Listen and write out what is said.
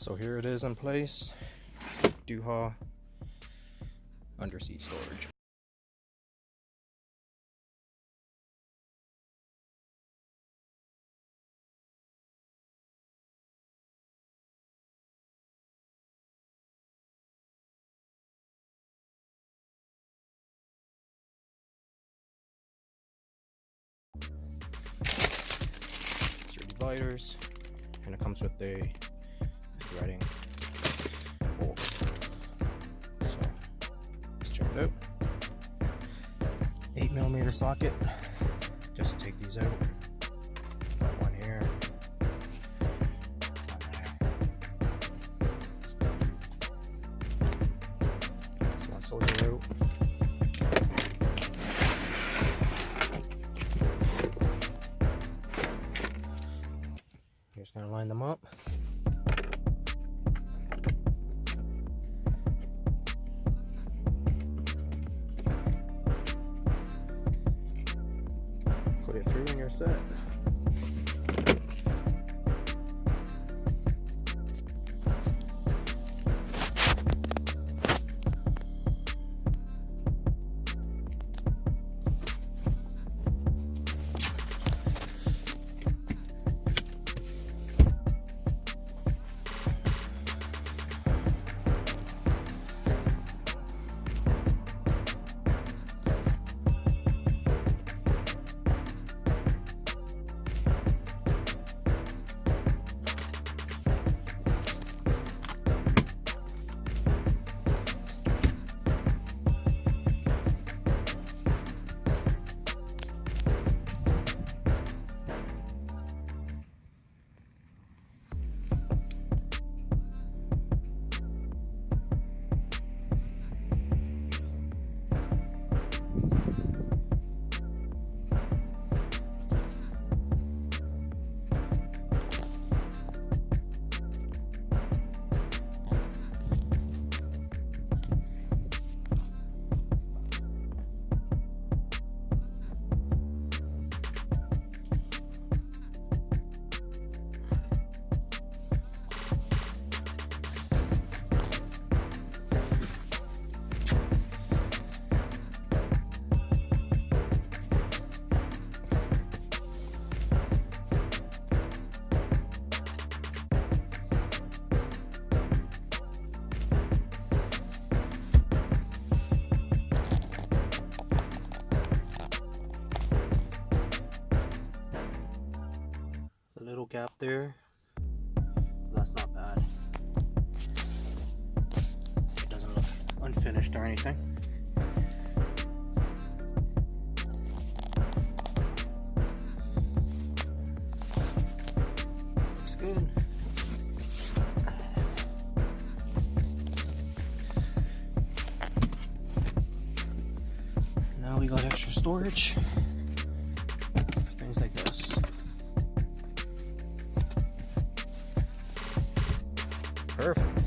So here it is in place. DU-HA Underseat Storage. It's your dividers, and it comes with a threading bolt. So let's check it out. 8mm socket, just to take these out. Got one here, one there. This one solder out. You're just gonna line them up. Put it through and you're set. A little gap there. That's not bad. It doesn't look unfinished or anything. Looks good. Now we got extra storage for things like this. Perfect.